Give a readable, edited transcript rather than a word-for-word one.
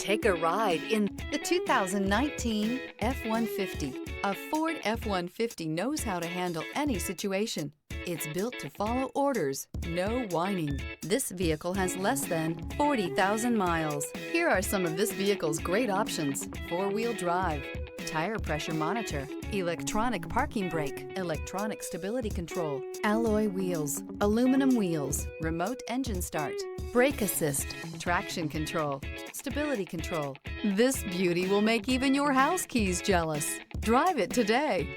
Take a ride in the 2019 F-150. A Ford F-150 knows how to handle any situation. It's built to follow orders, no whining. This vehicle has less than 40,000 miles. Here are some of this vehicle's great options: four-wheel drive, tire pressure monitor, electronic parking brake, electronic stability control, alloy wheels, aluminum wheels, remote engine start, brake assist, traction control, stability control. This beauty will make even your house keys jealous. Drive it today.